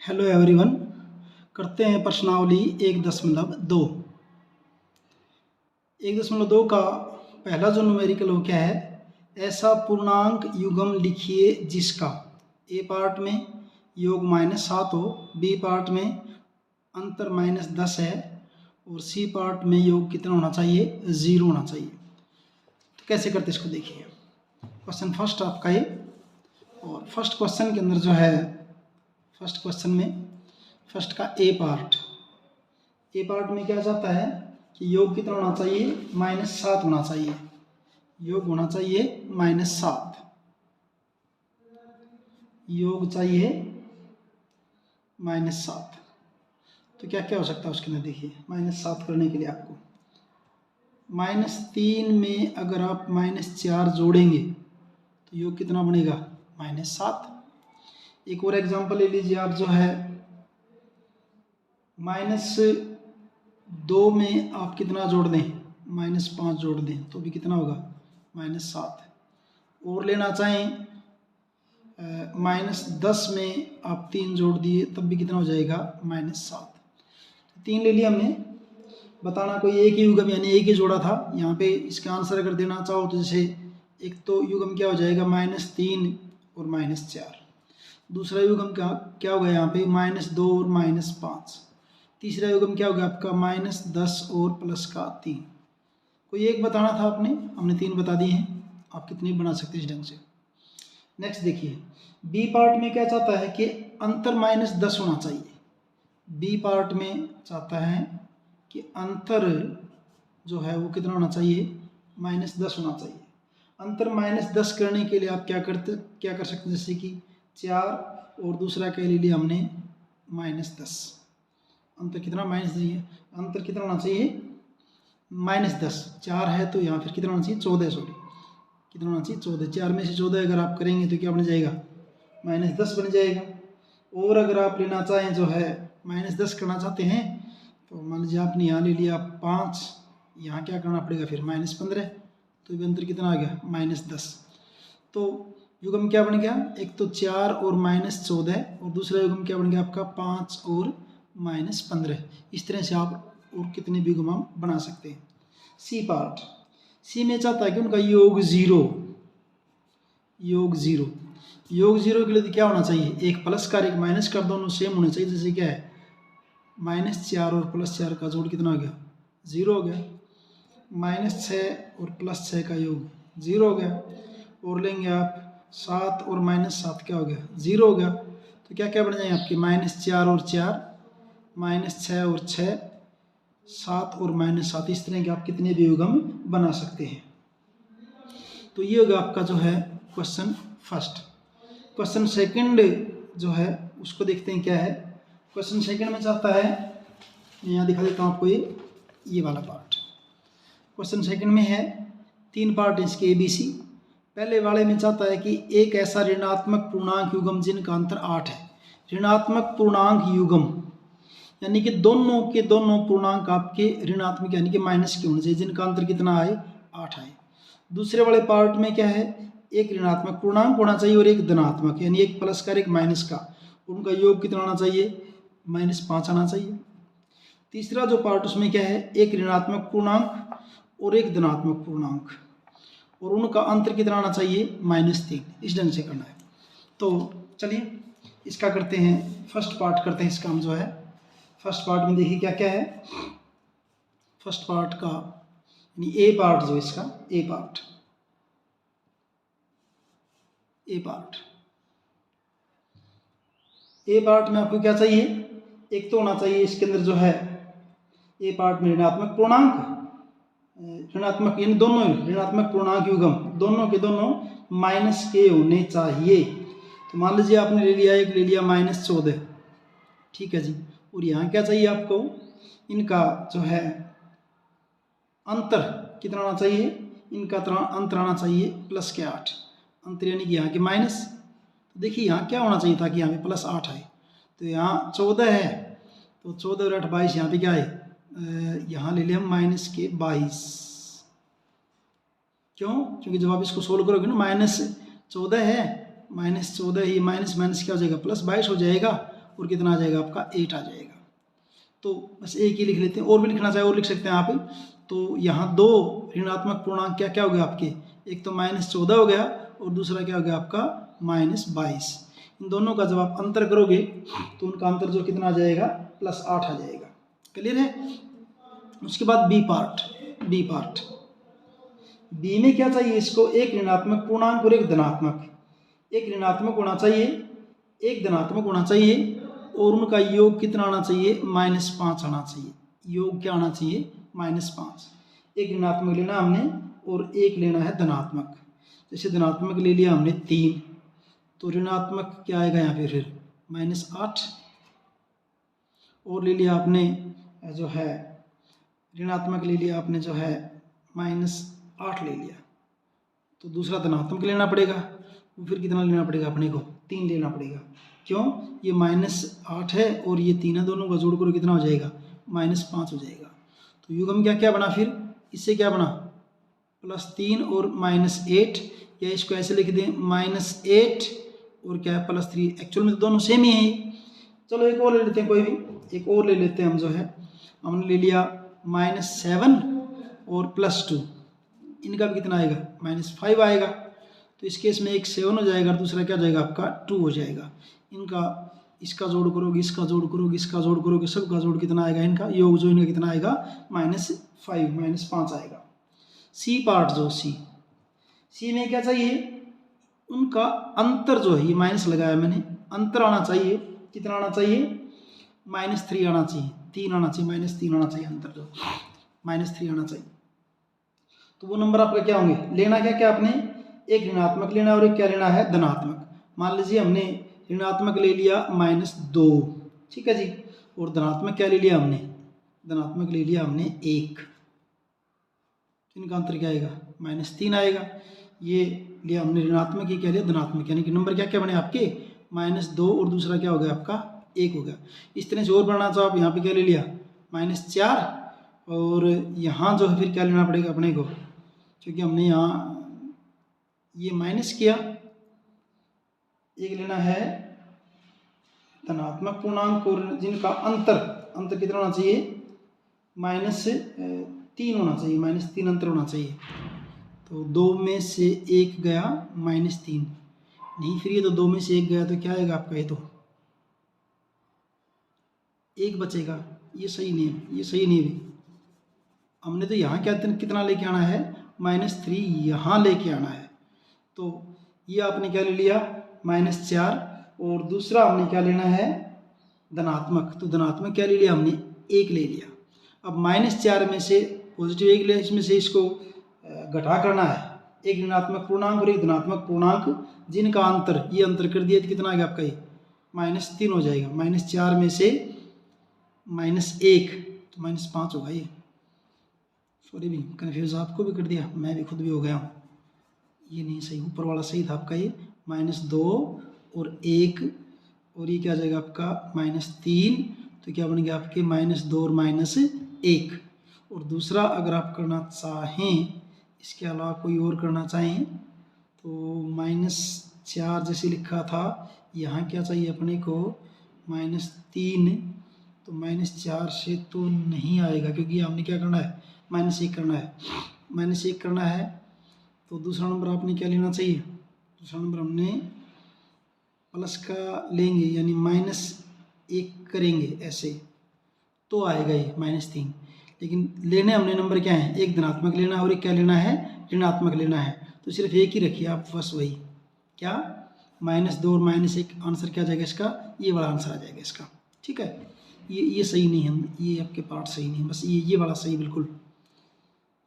Hello everyone. करते हैं प्रश्नावली 1.2। 1.2 का पहला जो न्यूमेरिकल वो क्या है, ऐसा पूर्णांक युग्म लिखिए जिसका ए पार्ट में योग -7 हो, बी पार्ट में अंतर -10 है और सी पार्ट में योग कितना होना चाहिए, 0 होना चाहिए। तो कैसे करते इसको देखिए। क्वेश्चन फर्स्ट आपका ये, और फर्स्ट क्वेश्चन के अंदर जो है, फर्स्ट क्वेश्चन में फर्स्ट का ए पार्ट में क्या चाहता है कि योग कितना होना चाहिए, -7 होना चाहिए। योग होना चाहिए -7, योग चाहिए -7। तो क्या क्या हो सकता है उसके अंदर देखिए। -7 करने के लिए आपको -3 में अगर आप -4 जोड़ेंगे तो योग कितना बनेगा, -7। एक और एग्जांपल ले लीजिए आप, जो है -2 में आप कितना जोड़ दें, -5 जोड़ दें तो भी कितना होगा, -7। और लेना चाहें -10 में आप 3 जोड़ दिए तब भी कितना हो जाएगा, -7। 3 ले लिया हमने। बताना कोई एक ही युग्म यानी एक ही जोड़ा था। यहाँ पे इसका आंसर अगर देना चाहो तो जैसे एक तो युग्म क्या हो जाएगा, -3 और -4। दूसरा युग्म क्या होगा यहाँ पे, -2 और -5। तीसरा युग्म क्या होगा आपका, -10 और +3। कोई एक बताना था आपने, हमने 3 बता दिए हैं। आप कितनी बना सकते हैं इस ढंग से। नेक्स्ट देखिए, बी पार्ट में क्या चाहता है कि अंतर -10 होना चाहिए। बी पार्ट में चाहता है कि अंतर जो है वो कितना होना चाहिए, -10 होना चाहिए। अंतर -10 करने के लिए आप क्या कर सकते हैं, जैसे कि 4 और दूसरा क्या ले लिया हमने, -10। अंतर कितना, अंतर कितना होना चाहिए, -10। 4 है तो यहाँ फिर कितना होना चाहिए, 14। सॉरी, कितना होना चाहिए, 14। 4 में से 14 अगर आप करेंगे तो क्या बन जाएगा, -10 बन जाएगा। और अगर आप लेना चाहें जो है -10 करना चाहते हैं तो मान लीजिए आपने यहाँ ले लिया 5, यहाँ क्या करना पड़ेगा फिर -15। तो ये अंतर कितना आ गया, -10। तो युग्म क्या बन गया, एक तो 4 और -14 और दूसरा युग्म क्या बन गया आपका, 5 और -15। इस तरह से आप और कितने भी युग्म हम बना सकते हैं। सी पार्ट, सी में चाहता है कि उनका योग 0, योग 0। योग 0 के लिए क्या होना चाहिए, एक प्लस का एक माइनस का दोनों सेम होने चाहिए। जैसे क्या है, -4 और +4 का जोड़ कितना हो गया, 0 हो गया। -6 और +6 का योग 0 हो गया। और लेंगे आप 7 और -7 क्या हो गया, 0 हो गया। तो क्या क्या बन जाएंगे आपके, -4 और 4, -6 और 6, 7 और -7। इस तरह के आप कितने भी युग्म बना सकते हैं। तो ये होगा आपका जो है क्वेश्चन फर्स्ट। क्वेश्चन सेकंड जो है उसको देखते हैं क्या है। क्वेश्चन सेकंड में चाहता है, मैं यहाँ दिखा देता हूँ आपको, ये वाला पार्ट क्वेश्चन सेकंड में है। 3 पार्ट है इसके, ABC। पहले वाले में चाहता है कि एक ऐसा ऋणात्मक पूर्णांक युग्म जिनका अंतर 8 है। ऋणात्मक पूर्णांक युग्म यानी कि दोनों के दोनों पूर्णांक आपके ऋणात्मक यानी कि माइनस के होने चाहिए, जिनका अंतर कितना आए, 8 आए। दूसरे वाले पार्ट में क्या है, एक ऋणात्मक पूर्णांक होना चाहिए और एक धनात्मक, यानी एक प्लस का एक माइनस का। उनका योग कितना होना चाहिए, -5 आना चाहिए। तीसरा जो पार्ट उसमें क्या है, एक ऋणात्मक पूर्णांक और एक धनात्मक पूर्णांक, और उनका अंतर कितना आना चाहिए, -3। इस ढंग से करना है। तो चलिए इसका करते हैं, फर्स्ट पार्ट करते हैं इसका हम जो है। फर्स्ट पार्ट में देखिए क्या क्या है। फर्स्ट पार्ट का यानी ए पार्ट जो इसका, ए पार्ट में आपको क्या चाहिए, एक तो होना चाहिए इसके अंदर जो है ए पार्ट में ऋणात्मक पूर्णांक, ऋणात्मक यानी दोनों ऋणात्मक पूर्णांक युग्म दोनों के दोनों माइनस के होने चाहिए। तो मान लीजिए आपने ले लिया, एक ले लिया -14, ठीक है जी। और यहाँ क्या चाहिए आपको, इनका जो है अंतर कितना आना चाहिए, इनका अंतर आना चाहिए +8। अंतर यानी कि यहाँ के माइनस। तो देखिए यहाँ क्या होना चाहिए था कि यहाँ पे +8 आए। तो यहाँ 14 है तो 14 और 8 22, यहाँ पे क्या है, यहाँ ले लिया हम -22। क्यों, क्योंकि जब आप इसको सोल्व करोगे ना, -14 है, -14 ही माइनस क्या हो जाएगा, +22 हो जाएगा। और कितना आ जाएगा आपका 8 आ जाएगा। तो बस एक ही लिख लेते हैं, और भी लिखना चाहे और लिख सकते हैं आप। तो यहाँ दो ऋणात्मक पूर्णांक क्या क्या हो गया आपके, एक तो -14 हो गया और दूसरा क्या हो गया आपका -22। इन दोनों का जब आप अंतर करोगे तो उनका अंतर जो कितना आ जाएगा +8 आ जाएगा। क्लियर है। उसके बाद बी पार्ट बी में क्या चाहिए इसको, एक ऋणात्मक पूर्णांक और एक धनात्मक। एक ऋणात्मक होना चाहिए, एक धनात्मक होना चाहिए, और उनका योग कितना आना चाहिए -5 आना चाहिए। योग क्या आना चाहिए -5। एक ऋणात्मक लेना हमने और एक लेना है धनात्मक। जैसे धनात्मक ले लिया हमने 3, तो ऋणात्मक क्या आएगा यहाँ पे फिर -8, और ले लिया आपने जो है ऋणात्मक ले लिया आपने जो है -8 ले लिया, तो दूसरा धनात्मक लेना पड़ेगा। तो फिर कितना लेना पड़ेगा अपने को 3 लेना पड़ेगा। क्यों, ये -8 है और ये 3 है, दोनों का जोड़ करो कितना हो जाएगा -5 हो जाएगा। तो युग्म क्या क्या बना फिर, इससे क्या बना +3 और -8, या इसको ऐसे लिख दें -8 और क्या है +3। एक्चुअल में तो दोनों सेम ही है। चलो एक और ले लेते हैं, कोई भी एक और ले लेते हैं हम। जो है हमने ले लिया -7 और +2, इनका भी कितना आएगा -5 आएगा। तो इस केस में एक 7 हो जाएगा और दूसरा क्या हो जाएगा आपका 2 हो जाएगा। इनका इसका जोड़ करोगे, इसका जोड़ करोगे, इसका जोड़ करोगे, सबका जोड़ कितना आएगा, इनका योग जो इनका कितना आएगा -5 आएगा। सी पार्ट जो सी में क्या चाहिए, उनका अंतर जो है, ये माइनस लगाया मैंने, अंतर आना चाहिए, कितना आना चाहिए -3 आना चाहिए, 3 आना चाहिए, -3 आना चाहिए, अंतर जो -3 आना चाहिए। तो वो नंबर आपका क्या होंगे, लेना क्या क्या आपने, एक ऋणात्मक लेना और एक क्या लेना है धनात्मक। मान लीजिए हमने ऋणात्मक ले लिया -2, ठीक है जी, और धनात्मक क्या ले लिया हमने, धनात्मक ले लिया हमने 1, इनका अंतर क्या आएगा -3 आएगा। ये लिया हमने ऋणात्मक, ही क्या लिया धनात्मक, यानी कि नंबर क्या क्या बने आपके -2 और दूसरा क्या हो गया आपका 1 हो गया। इस तरह से और बढ़ना चाहो आप, यहाँ पे क्या ले लिया -4, और यहाँ जो है फिर क्या लेना पड़ेगा अपने को, क्योंकि हमने यहाँ ये माइनस किया, एक लेना है धनात्मक पूर्णांक और जिनका अंतर कितना होना चाहिए -3 होना चाहिए, -3 अंतर होना चाहिए। तो 2 में से 1 गया -3, नहीं फिर ये तो 2 में से 1 गया तो क्या आएगा आपका, ये तो 1 बचेगा। ये सही नहीं है, ये सही नहीं है। हमने तो यहाँ क्या कितना लेके आना है -3 यहाँ लेके आना है। तो ये आपने क्या ले लिया -4, और दूसरा हमने क्या लेना है धनात्मक। तो धनात्मक क्या ले लिया हमने 1 ले लिया। अब -4 में से पॉजिटिव 1 ले, इसमें से इसको घटा करना है, एक ऋणात्मक पूर्णांक और एक धनात्मक पूर्णांक जिनका अंतर, ये अंतर कर दिया तो कितना आ गया आपका, ये -3 हो जाएगा। -4 में से -1 तो -5 होगा। ये सॉरी भी कन्फ्यूज आपको भी कर दिया, मैं भी खुद भी हो गया हूँ। ये नहीं सही, ऊपर वाला सही था आपका, ये -2 और 1, और ये क्या आ जाएगा आपका -3, तो क्या बन गया आपके -2 और -1। और दूसरा अगर आप करना चाहें, इसके अलावा कोई और करना चाहें, तो -4 जैसे लिखा था, यहाँ क्या चाहिए अपने को -3, तो -4 से तो नहीं आएगा, क्योंकि हमने क्या करना है -1 करना है, -1 करना है। तो दूसरा नंबर आपने क्या लेना चाहिए, दूसरा नंबर हमने प्लस का लेंगे, यानी -1 करेंगे ऐसे, तो आएगा ये -3। लेकिन लेने हमने नंबर क्या है, एक धनात्मक लेना है और एक क्या लेना है ऋणात्मक लेना है। तो सिर्फ एक ही रखिए आप, बस वही क्या -2 और -1, आंसर क्या आ जाएगा इसका, ये वाला आंसर आ जाएगा इसका। ठीक है, ये सही नहीं है, ये आपके पार्ट सही नहीं है, बस ये वाला सही बिल्कुल।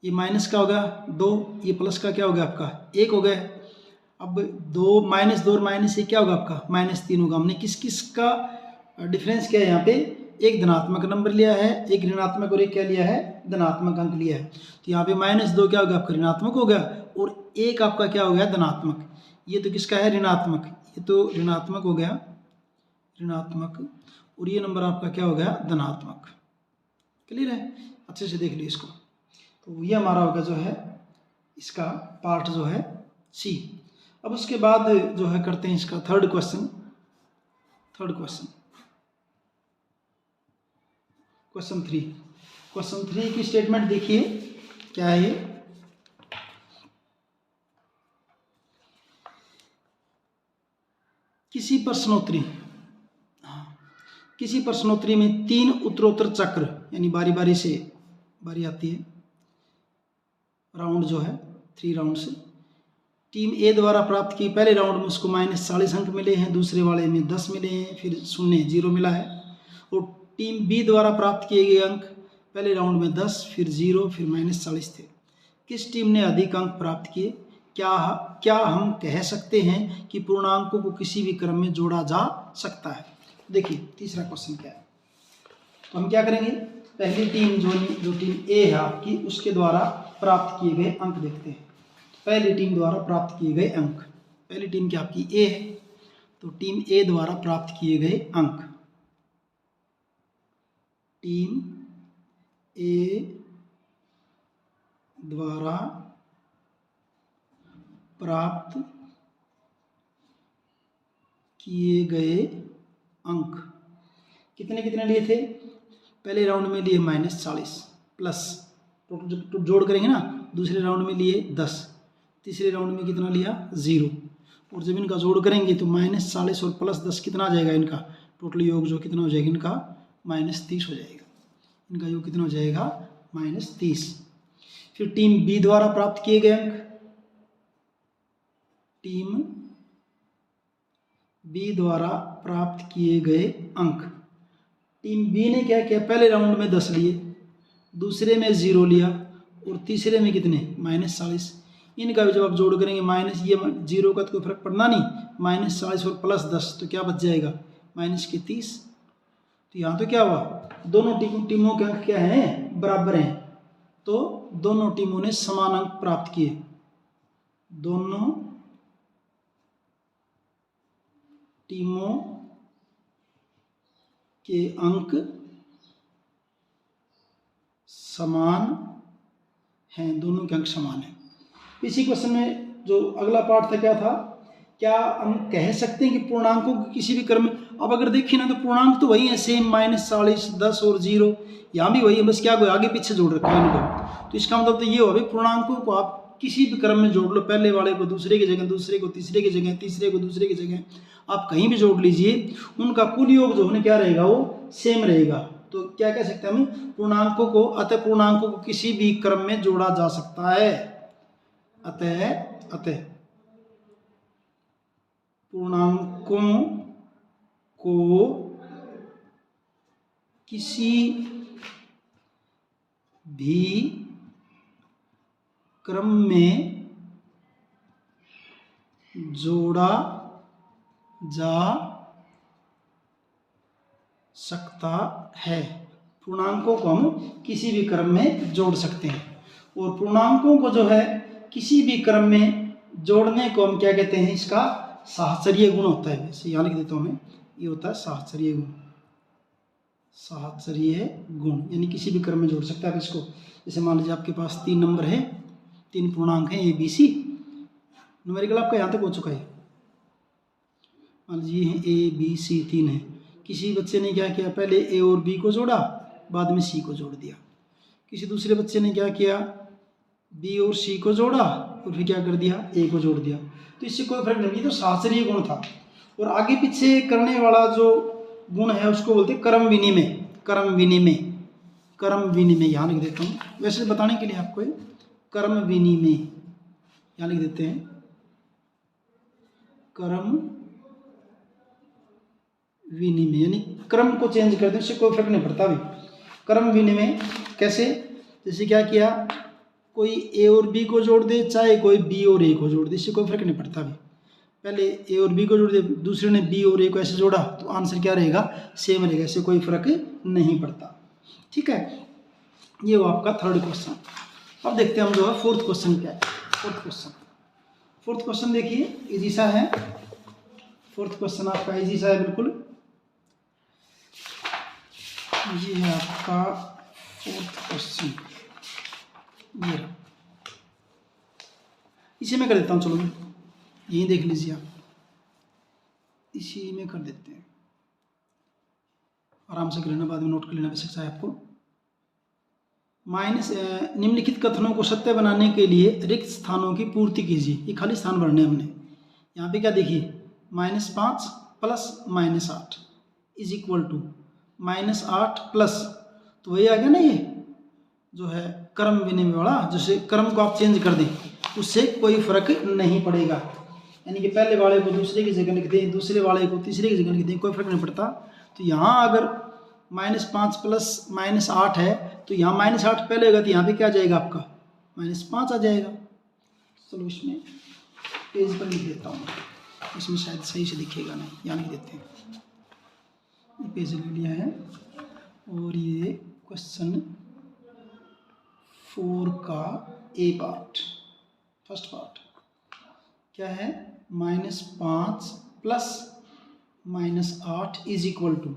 ये माइनस का होगा 2, ये प्लस का क्या हो गया आपका 1 हो गया। अब -2 और -1 क्या होगा आपका -3 होगा। हमने किस किस का डिफरेंस किया है यहाँ पे, एक धनात्मक नंबर लिया है, एक ऋणात्मक और एक क्या लिया है धनात्मक अंक लिया है। तो यहाँ पे -2 क्या होगा आपका ऋणात्मक हो गया, और 1 आपका क्या हो गया धनात्मक। ये तो किसका है ऋणात्मक, ये तो ऋणात्मक हो गया ऋणात्मक, और ये नंबर आपका क्या हो गया धनात्मक। क्लियर है, अच्छे से देख लीजिए इसको। तो ये हमारा होगा जो है इसका पार्ट जो है सी। अब उसके बाद जो है करते हैं इसका थर्ड क्वेश्चन। क्वेश्चन 3 की स्टेटमेंट देखिए क्या है ये। किसी प्रश्नोत्तरी में 3 उत्तरोत्तर चक्र यानी बारी बारी से बारी आती है, राउंड जो है 3 राउंड से टीम ए द्वारा प्राप्त की। पहले राउंड में उसको -40 अंक मिले हैं, दूसरे वाले में 10 मिले हैं, फिर 0 मिला है। और टीम बी द्वारा प्राप्त किए गए अंक पहले राउंड में 10, फिर 0, फिर -40 थे। किस टीम ने अधिक अंक प्राप्त किए? क्या हम कह सकते हैं कि पूर्णांकों को किसी भी क्रम में जोड़ा जा सकता है? देखिए तीसरा क्वेश्चन क्या है, तो हम क्या करेंगे, पहली टीम जो टीम ए है आपकी, उसके द्वारा प्राप्त किए गए अंक देखते हैं। पहली टीम द्वारा प्राप्त किए गए अंक, पहली टीम क्या आपकी ए है, तो टीम ए द्वारा प्राप्त किए गए अंक, टीम ए द्वारा प्राप्त किए गए अंक कितने कितने लिए थे? पहले राउंड में लिए -40 प्लस टोटल जोड़ करेंगे ना, दूसरे राउंड में लिए 10, तीसरे राउंड में कितना लिया 0, और जब इनका जोड़ करेंगे तो -40 और +10 कितना आ जाएगा, इनका टोटल योग जो कितना हो जाएगा, इनका -30 हो जाएगा। इनका योग कितना हो जाएगा -30। फिर टीम बी द्वारा प्राप्त किए गए अंक, टीम बी द्वारा प्राप्त किए गए अंक, टीम बी ने क्या किया, पहले राउंड में 10 लिए, दूसरे में 0 लिया, और तीसरे में कितने -40। इनका भी जब आप जोड़ करेंगे ये 0 का तो कोई फर्क पड़ना नहीं, -40 और +10 तो क्या बच जाएगा -30। तो यहाँ तो क्या हुआ, दोनों टीमों के अंक क्या हैं, बराबर हैं, तो दोनों टीमों ने समान अंक प्राप्त किए, दोनों टीमों के अंक समान हैं, दोनों के अंक समान हैं। इसी क्वेश्चन में जो अगला पार्ट था क्या था, क्या हम कह सकते हैं कि पूर्णांकों को किसी भी क्रम में, अब अगर देखिए ना तो पूर्णांक तो वही है सेम, -40, 10 और 0, यहाँ भी वही है, बस क्या कोई आगे पीछे जोड़ रखा है इनको। तो इसका मतलब तो ये हो भाई, पूर्णांकों को आप किसी भी क्रम में जोड़ लो, पहले वाले को दूसरे की जगह, दूसरे को तीसरे की जगह, तीसरे को दूसरे की जगह, आप कहीं भी जोड़ लीजिए, उनका कुल योग जो होने क्या रहेगा, वो सेम रहेगा। तो क्या कह सकते हैं हम, पूर्णांकों को, अतः पूर्णांकों को किसी भी क्रम में जोड़ा जा सकता है, अतः पूर्णांकों को किसी भी क्रम में जोड़ा जा सकता है। पूर्णांकों को हम किसी भी क्रम में जोड़ सकते हैं, और पूर्णांकों को जो है किसी भी क्रम में जोड़ने को हम क्या कहते हैं, इसका साहचर्य गुण होता है। वैसे यहाँ लिख देता हूँ मैं, ये होता है साहचर्य गुण, साहचर्य गुण, यानी किसी भी क्रम में जोड़ सकते हैं आप इसको। जैसे मान लीजिए आपके पास 3 नंबर है, 3 पूर्णांक हैं ABC, न्यूमेरिकल आपका यहाँ तक हो चुका है, मान लीजिए है ABC 3 है। किसी बच्चे ने क्या किया, पहले A और B को जोड़ा, बाद में C को जोड़ दिया। किसी दूसरे बच्चे ने क्या किया, B और C को जोड़ा और फिर क्या कर दिया, A को जोड़ दिया। तो इससे कोई फर्क नहीं, तो साहचर्य गुण था। और आगे पीछे करने वाला जो गुण है उसको बोलते हैं क्रम विनिमय, क्रम विनिमय, क्रम विनिमय यहाँ लिख देता हूँ, वैसे बताने के लिए आपको क्रम विनिमय यहाँ लिख देते हैं, क्रम विनिमय, यानी क्रम को चेंज कर दें, उससे कोई फर्क नहीं पड़ता। भी क्रम विनिमय कैसे, जैसे क्या किया, कोई A और B को जोड़ दे, चाहे कोई B और A को जोड़ दे, इससे कोई फर्क नहीं पड़ता। भी पहले A और B को जोड़ दिया, दूसरे ने B और A को ऐसे जोड़ा, तो आंसर क्या रहेगा, सेम रहेगा, इससे कोई फर्क नहीं पड़ता। ठीक है, ये वो आपका थर्ड क्वेश्चन। अब देखते हैं हम जो है फोर्थ क्वेश्चन क्या है। फोर्थ क्वेश्चन देखिए इजी सा है, फोर्थ क्वेश्चन आपका इजी सा है बिल्कुल। ये है आपका फोर्थ क्वेश्चन, ये इसी में कर देता हूँ, चलो यही देख लीजिए आप, इसी में कर देते हैं। आराम से कर लेना, बाद में नोट कर लेना बेशक चाहे आपको। माइनस निम्नलिखित कथनों को सत्य बनाने के लिए रिक्त स्थानों की पूर्ति कीजिए। ये खाली स्थान भरने हमने। यहाँ पे क्या देखिए, -5 plus -8 is equal to -8 plus, तो वही आ गया ना, ये जो है क्रम विनिमय वाला, जैसे क्रम को आप चेंज कर दें उससे कोई फर्क नहीं पड़ेगा। यानी कि पहले वाले को दूसरे की जगह लिख दें, दूसरे वाले को तीसरे की जगह लिख दें, कोई फर्क नहीं पड़ता। तो यहाँ अगर -5 प्लस -8 है तो यहाँ -8 पहले होगा, तो यहाँ पे क्या आ जाएगा आपका -5 आ जाएगा। चलो इसमें पेज पर लिख देता हूँ, इसमें शायद सही से दिखेगा नहीं, यहाँ लिख देते हैं। ये पेज लिख लिया है और ये क्वेश्चन 4 का ए पार्ट, फर्स्ट पार्ट क्या है, -5 प्लस -8 इज इक्वल टू,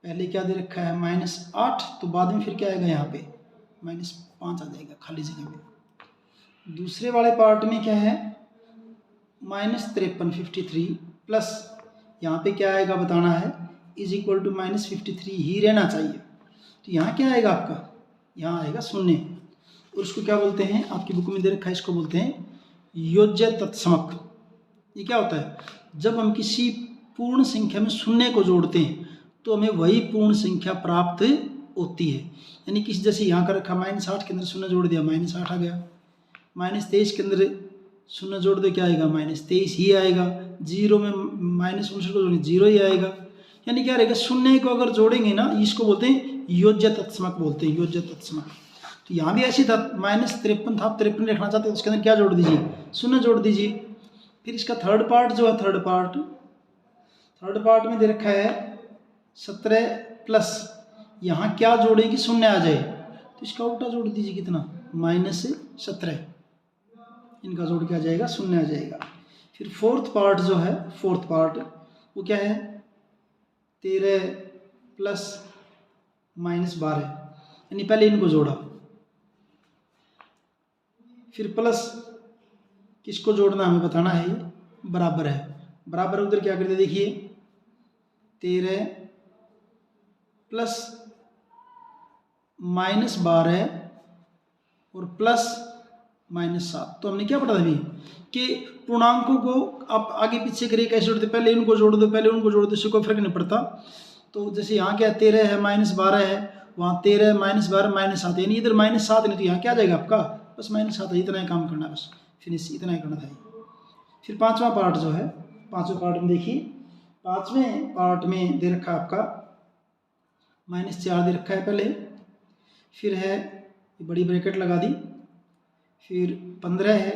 पहले क्या दे रखा है -8, तो बाद में फिर क्या आएगा यहाँ पे -5 आ जाएगा खाली जगह में। दूसरे वाले पार्ट में क्या है -53 53 प्लस यहाँ पे क्या आएगा बताना है, इज इक्वल टू -53 ही रहना चाहिए। तो यहाँ क्या आएगा आपका, यहाँ आएगा 0, और उसको क्या बोलते हैं, आपकी बुक में दे रखा है, इसको बोलते हैं योज्य तत्समक। ये क्या होता है, जब हम किसी पूर्ण संख्या में शून्य को जोड़ते हैं तो हमें वही पूर्ण संख्या प्राप्त होती है। यानी कि जैसे यहाँ का रखा -8 के अंदर शून्य जोड़ दिया -8 आ गया, -23 के अंदर शून्य जोड़ दे क्या आएगा -23 ही आएगा, 0 में -59 को जोड़ेंगे 0 ही आएगा। यानी क्या रहेगा, शून्य को अगर जोड़ेंगे ना, इसको बोलते हैं योज्य तत्समक बोलते हैं, योज्य तत्समक। तो यहाँ भी ऐसी था, -53 था, आप 53 रखना चाहते हैं तो उसके अंदर क्या जोड़ दीजिए, शून्य जोड़ दीजिए। फिर इसका थर्ड पार्ट जो है, थर्ड पार्ट में दे रखा है 17 प्लस, यहाँ क्या जोड़े कि शून्य आ जाए, तो इसका उल्टा जोड़ दीजिए, कितना -17, इनका जोड़ क्या आ जाएगा, शून्य आ जाएगा। फिर फोर्थ पार्ट जो है, फोर्थ पार्ट वो क्या है 13 प्लस -12, यानी पहले इनको जोड़ा, फिर प्लस किसको जोड़ना हमें बताना है, ये बराबर है, बराबर उधर क्या करते देखिए 13 प्लस -12 और प्लस -7। तो हमने क्या पढ़ा था अभी कि पूर्णांकों को आप आगे पीछे करिए कैसे जोड़ते, पहले इनको जोड़ दो, पहले उनको जोड़ दो, इससे कोई फर्क नहीं पड़ता। तो जैसे यहाँ क्या 13 है -12 है, वहाँ 13 -12 -7, यानी इधर -7 नहीं, तो यहाँ क्या आ जाएगा आपका बस -7 है। इतना ही काम करना है बस, फिनिश, इतना ही करना था। फिर पांचवा पार्ट जो है, पांचवें पार्ट में देखिए, पांचवें पार्ट में दे रखा है आपका -4 दे रखा है पहले, फिर है बड़ी ब्रैकेट लगा दी, फिर 15 है,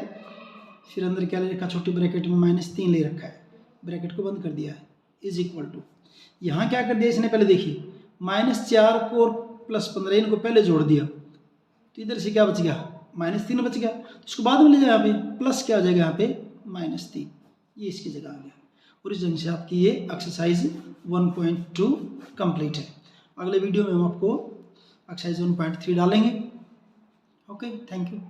फिर अंदर क्या ले रखा, छोटी ब्रैकेट में -3 ले रखा है, ब्रैकेट को बंद कर दिया है, इज इक्वल टू, यहाँ क्या कर दिया इसने, पहले देखिए -4 को और +15 इनको पहले जोड़ दिया, तो इधर से क्या बच गया -3 बच गया, तो इसको बाद में ले जाए, यहाँ पे प्लस क्या आ जाएगा, यहाँ पे -3, ये इसकी जगह आ गया। और इस ढंग से आपकी ये एक्सरसाइज 1.2 कंप्लीट है। अगले वीडियो में हम आपको एक्सरसाइज 1.3 डालेंगे। Okay, thank you.